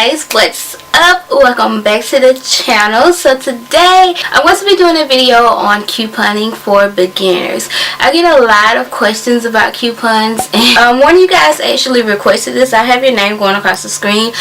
guys, what's up? Welcome back to the channel. So today I'm going to be doing a video on couponing for beginners. I get a lot of questions about coupons, and one of you guys actually requested this. I have your name going across the screen.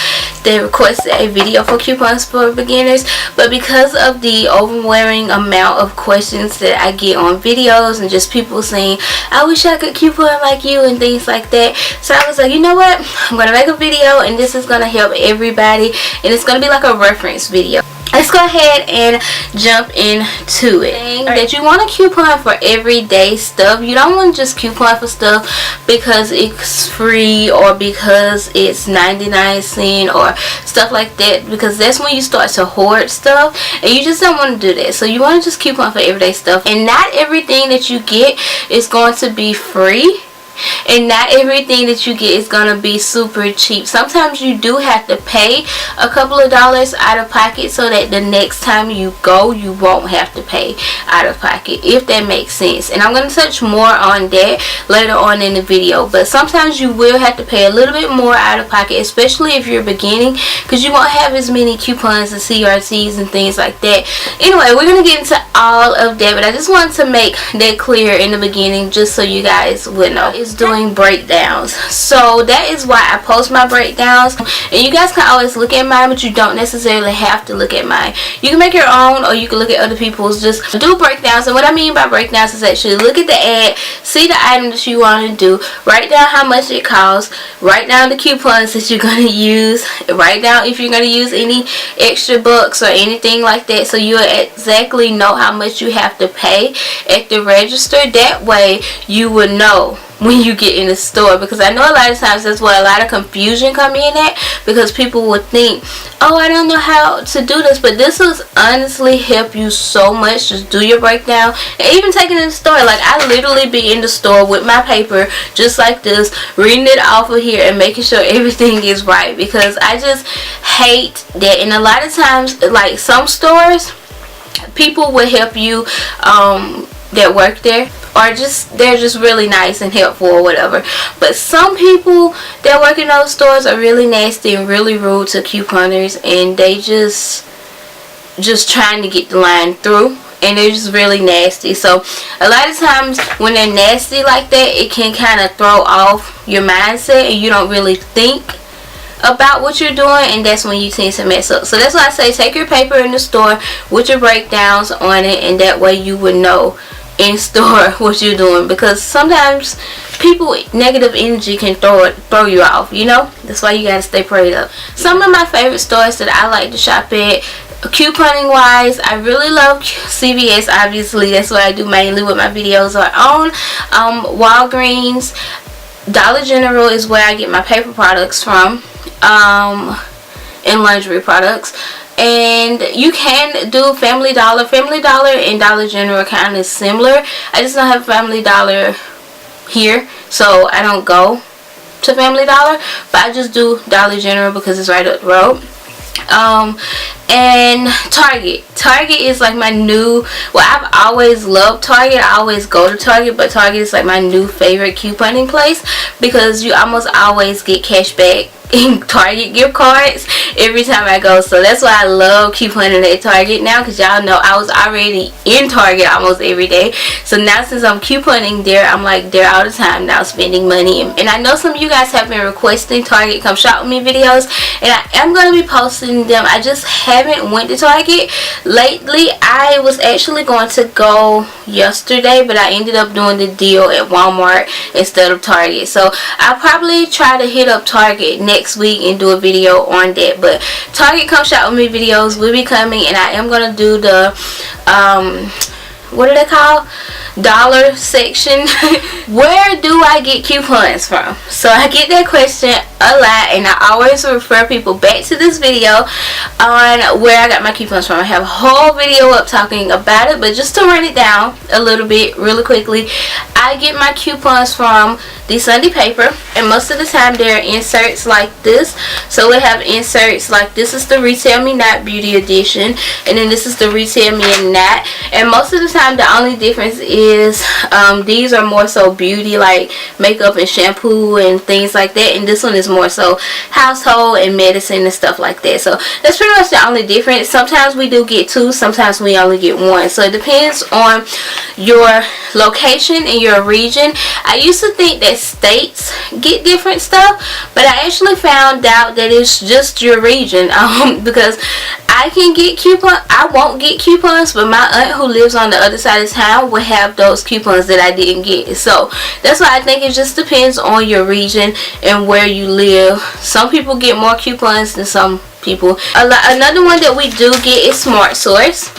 They requested a video for coupons for beginners, but because of the overwhelming amount of questions that I get on videos and just people saying I wish I could coupon like you and things like that, so I was like, you know what, I'm gonna make a video and this is gonna help everybody, and it's gonna be like a reference video. Let's go ahead and jump into it. That you want to coupon for everyday stuff. You don't want to just coupon for stuff because it's free or because it's 99cents or stuff like that, because that's when you start to hoard stuff, and you just don't want to do that. So you want to just coupon for everyday stuff, and not everything that you get is going to be free. And not everything that you get is gonna be super cheap. Sometimes you do have to pay a couple of dollars out of pocket so that the next time you go you won't have to pay out of pocket, if that makes sense. And I'm gonna touch more on that later on in the video, but sometimes you will have to pay a little bit more out of pocket, especially if you're beginning, because you won't have as many coupons and CRTs and things like that. Anyway, we're gonna get into all of that, but I just wanted to make that clear in the beginning just so you guys would know. It's doing breakdowns, so that is why I post my breakdowns, and you guys can always look at mine, but you don't necessarily have to look at mine. You can make your own, or you can look at other people's. Just do breakdowns. And what I mean by breakdowns is actually look at the ad, see the item that you want to do, write down how much it costs, write down the coupons that you're going to use, write down if you're going to use any extra bucks or anything like that, so you'll exactly know how much you have to pay at the register. That way you will know when you get in the store, because I know a lot of times that's where a lot of confusion come in at, because people would think, oh, I don't know how to do this, but this will honestly help you so much. Just do your breakdown, and even taking it in the store. Like, I literally be in the store with my paper just like this, reading it off of here and making sure everything is right, because I just hate that. And a lot of times, like some stores, people will help you that work there, or just they're just really nice and helpful or whatever, but some people that work in those stores are really nasty and really rude to couponers, and they just trying to get the line through, and they're just really nasty. So a lot of times when they're nasty like that, it can kind of throw off your mindset and you don't really think about what you're doing, and that's when you tend to mess up. So that's why I say take your paper in the store with your breakdowns on it, and that way you would know in store what you're doing, because sometimes people negative energy can throw you off, you know. That's why you gotta stay prayed up. Some of my favorite stores that I like to shop at couponing wise, I really love CVS. Obviously that's what I do mainly with my videos are on. Walgreens, Dollar General is where I get my paper products from, and laundry products. And you can do Family Dollar. Family Dollar and Dollar General are kind of similar. I just don't have Family Dollar here, so I don't go to Family Dollar, but I just do Dollar General because it's right up the road. And Target is like my new, well, I've always loved Target. I always go to Target, but Target is like my new favorite couponing place, because you almost always get cash back in Target gift cards every time I go. So that's why I love couponing at Target now, because y'all know I was already in Target almost every day. So now since I'm couponing there, I'm like there all the time now, spending money. And I know some of you guys have been requesting Target come shop with me videos, and I am going to be posting them. I just haven't went to Target lately. I was actually going to go yesterday, but I ended up doing the deal at Walmart instead of Target. So I'll probably try to hit up Target next week and do a video on that. But Target come shop with me videos will be coming, and I am going to do the what do they call, dollar section. Where do I get coupons from? So I get that question a lot, and I always refer people back to this video on where I got my coupons from. I have a whole video up talking about it, but just to run it down a little bit really quickly, I get my coupons from the Sunday paper, and most of the time there are inserts like this. So we have inserts like this is the Retail Me Not Beauty Edition, and then this is the Retail Me and Not, and most of the time time the only difference is these are more so beauty, like makeup and shampoo and things like that, and this one is more so household and medicine and stuff like that. So that's pretty much the only difference. Sometimes we do get two, sometimes we only get one, so it depends on your location and your region. I used to think that states get different stuff, but I actually found out that it's just your region, because I can get coupons, I won't get coupons, but my aunt who lives on the other side of town will have those coupons that I didn't get. So that's why I think it just depends on your region and where you live. Some people get more coupons than some people. Another one that we do get is Smart Source.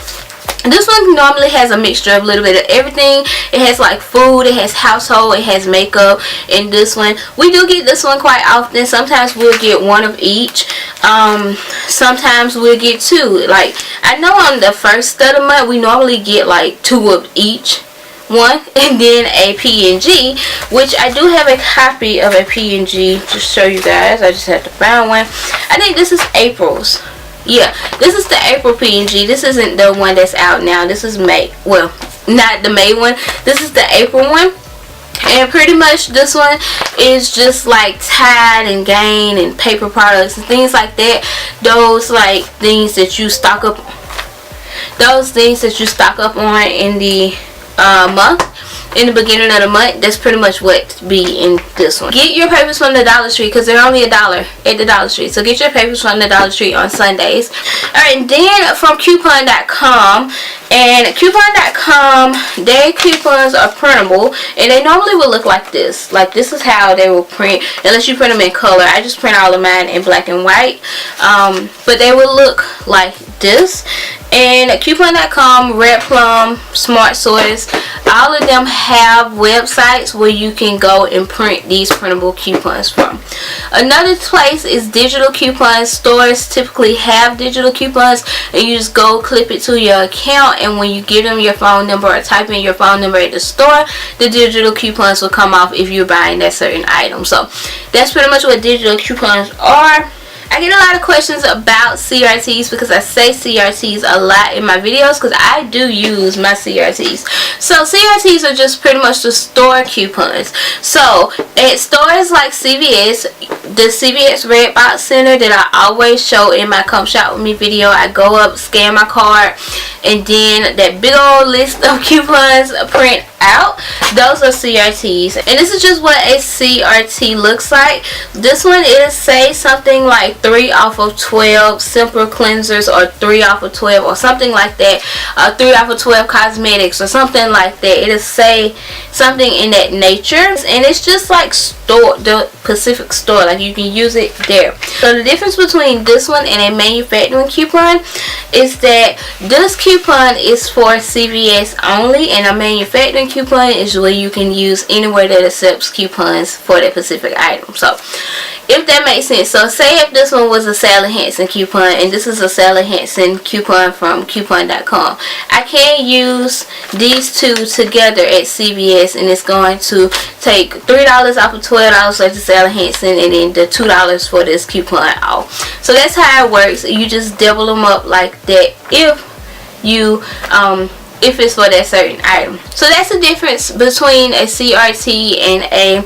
This one normally has a mixture of a little bit of everything. It has like food, it has household, it has makeup. And this one, we do get this one quite often. Sometimes we'll get one of each. Sometimes we'll get two. Like, I know on the first of the month we normally get like two of each one, and then a PNG, which I do have a copy of a PNG to show you guys. I just have to find one. I think this is April's. Yeah, this is the April PNG. This isn't the one that's out now. This is May. Well, not the May one. This is the April one. And pretty much this one is just like Tide and Gain and paper products and things like that. Those like things that you stock up. Those things that you stock up on in the month. In the beginning of the month, that's pretty much what be in this one. Get your papers from the Dollar Tree because they're only $1 at the Dollar Tree. So get your papers from the Dollar Tree on Sundays. Alright, and then from coupon.com. And coupon.com, their coupons are printable, and they normally will look like this. Like, this is how they will print, unless you print them in color. I just print all of mine in black and white. But they will look like this. And coupon.com, Red Plum, Smart Source, all of them have websites where you can go and print these printable coupons from. Another place is digital coupons. Stores typically have digital coupons, and you just go clip it to your account, and when you give them your phone number or type in your phone number at the store, the digital coupons will come off if you're buying that certain item. So that's pretty much what digital coupons are. I get a lot of questions about CRTs because I say CRTs a lot in my videos because I do use my CRTs. So CRTs are just pretty much the store coupons. So at stores like CVS, the CVS Red Box Center that I always show in my Come Shop With Me video, I go up, scan my card, and then that big old list of coupons print out. Those are CRTs, and this is just what a CRT looks like. This one, it'll say something like 3 off of 12 simple cleansers, or 3 off of 12, or something like that. 3 off of 12 cosmetics, or something like that. It'll say something in that nature, and it's just like store, the Pacific store, like you can use it there. So the difference between this one and a manufacturing coupon is that this coupon is for CVS only, and a manufacturing coupon is where you can use anywhere that accepts coupons for that specific item. So if that makes sense. So say if this one was a Sally Hansen coupon and this is a Sally Hansen coupon from coupon.com, I can use these two together at CVS, and it's going to take $3 off of $12 like the Sally Hansen, and then the $2 for this coupon off. So that's how it works. You just double them up like that if you if it's for that certain item. So that's the difference between a CRT and a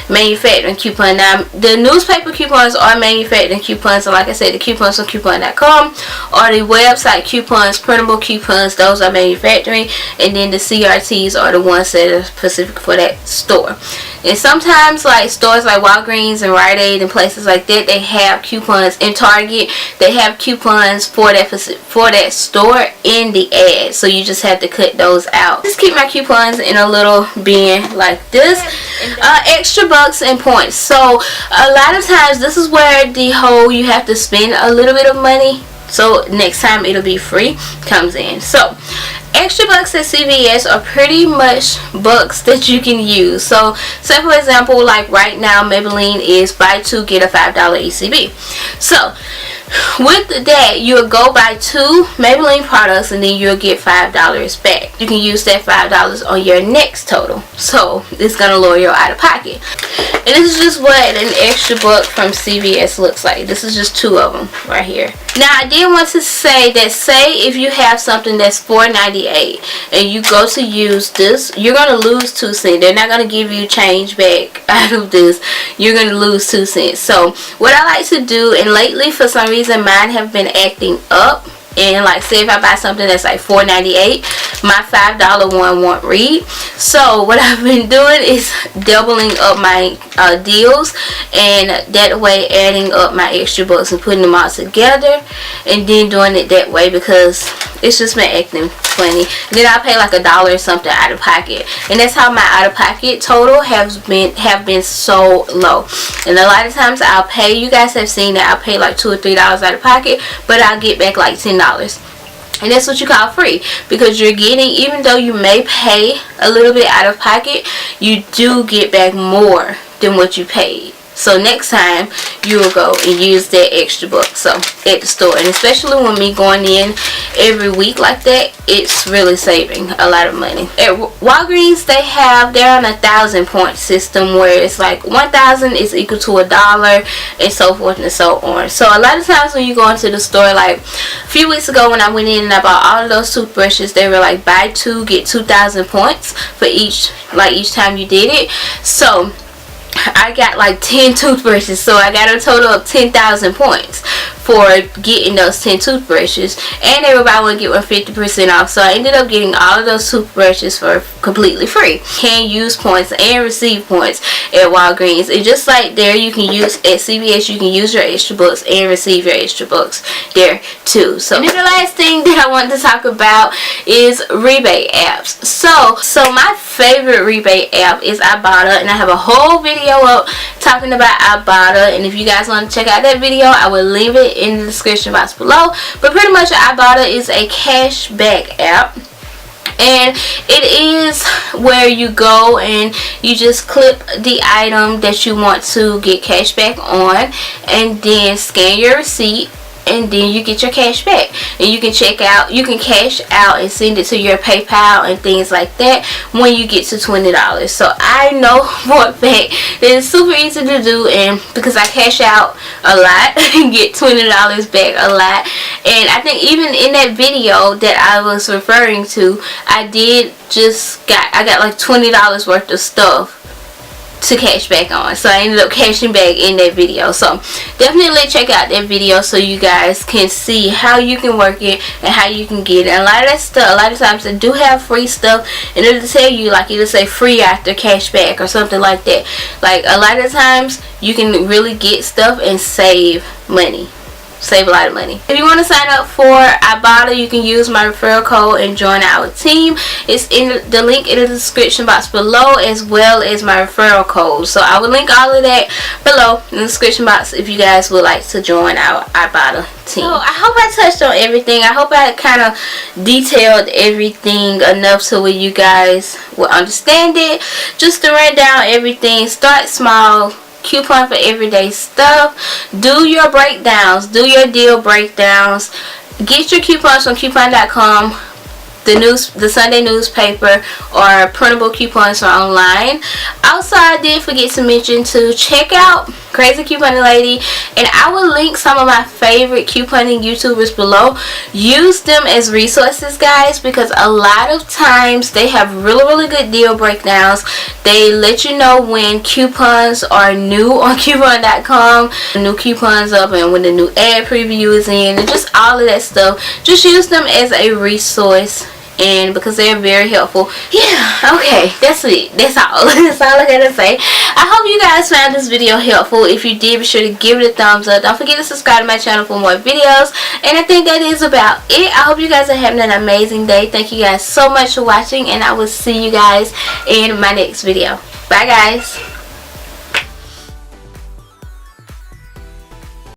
manufacturing coupon. Now, the newspaper coupons are manufacturing coupons, and like I said, the coupons on coupon.com or the website coupons, printable coupons, those are manufacturing, and then the CRTs are the ones that are specific for that store. And sometimes, like stores like Walgreens and Rite Aid and places like that, they have coupons. In Target, they have coupons for that store in the ad, so you just have to cut those out. Just keep my coupons in a little bin like this. Extra bucks and points. So a lot of times this is where the whole you have to spend a little bit of money, so next time it'll be free comes in. So extra bucks at CVS are pretty much bucks that you can use. So say for example, like right now Maybelline is buy 2 get a $5 ECB. So with that, you'll go buy 2 Maybelline products and then you'll get $5 back. You can use that $5 on your next total, so it's gonna lower your out of pocket. And this is just what an extra buck from CVS looks like. This is just 2 of them right here. Now I did want to say that, say if you have something that's $4.99 $4.98 and you go to use this, you're gonna lose 2 cents. They're not gonna give you change back out of this. You're gonna lose 2 cents. So what I like to do, and lately for some reason mine have been acting up, and like say if I buy something that's like $4.98, my $5 one won't read. So what I've been doing is doubling up my deals, and that way adding up my extra bucks and putting them all together, and then doing it that way because it's just been acting funny. Then I'll pay like $1 or something out of pocket, and that's how my out of pocket total have been so low. And a lot of times I'll pay, you guys have seen that I'll pay like $2 or $3 out of pocket, but I'll get back like $10. And that's what you call free, because you're getting, even though you may pay a little bit out of pocket, you do get back more than what you paid. So next time you will go and use that extra buck so at the store, and especially when me going in every week like that, it's really saving a lot of money. At Walgreens they're on a 1,000 point system where it's like 1,000 is equal to $1 and so forth and so on. So a lot of times when you go into the store, like a few weeks ago when I went in and I bought all of those toothbrushes, they were like buy 2 get 2,000 points for each time you did it. So I got like 10 toothbrushes, so I got a total of 10,000 points for getting those 10 toothbrushes, and they were buy one get one 50% off. So I ended up getting all of those toothbrushes for completely free. Can use points and receive points at Walgreens, and just like there, you can use at CVS, you can use your extra bucks and receive your extra bucks there too. So, and then the last thing that I want to talk about is rebate apps. So my favorite rebate app is Ibotta, and I have a whole video up talking about Ibotta, and if you guys want to check out that video, I will leave it in the description box below. But pretty much Ibotta is a cashback app, and it is where you go and you just clip the item that you want to get cash back on, and then scan your receipt, and then you get your cash back, and you can cash out and send it to your PayPal and things like that when you get to $20. So I know for a fact that it's super easy to do, and because I cash out a lot and get $20 back a lot. And I think even in that video that I was referring to, I got like $20 worth of stuff to cash back on, so I ended up cashing back in that video. So definitely check out that video so you guys can see how you can work it and how you can get it. And a lot of that stuff, a lot of times they do have free stuff, and it'll tell you, like it'll say free after cash back or something like that. Like a lot of times you can really get stuff and save money. Save a lot of money. If you want to sign up for Ibotta, you can use my referral code and join our team. It's in the link in the description box below, as well as my referral code. So I will link all of that below in the description box if you guys would like to join our Ibotta team. So I hope I touched on everything. I hope I kind of detailed everything enough so where you guys will understand it. Just to run down everything, start small. Coupon for everyday stuff. Do your breakdowns. Do your deal breakdowns. Get your coupons from coupon.com, the Sunday newspaper, or printable coupons from online. Also, I did forget to mention to check out Crazy Couponing Lady, and I will link some of my favorite couponing YouTubers below. Use them as resources, guys, because a lot of times they have really good deal breakdowns. They let you know when coupons are new on coupon.com, new coupons up, and when the new ad preview is in, and just all of that stuff. Just use them as a resource, and because they're very helpful. Yeah, okay, that's it. That's all. That's all I gotta say. I hope you guys found this video helpful. If you did, be sure to give it a thumbs up. Don't forget to subscribe to my channel for more videos. And I think that is about it. I hope you guys are having an amazing day. Thank you guys so much for watching, and I will see you guys in my next video. Bye, guys.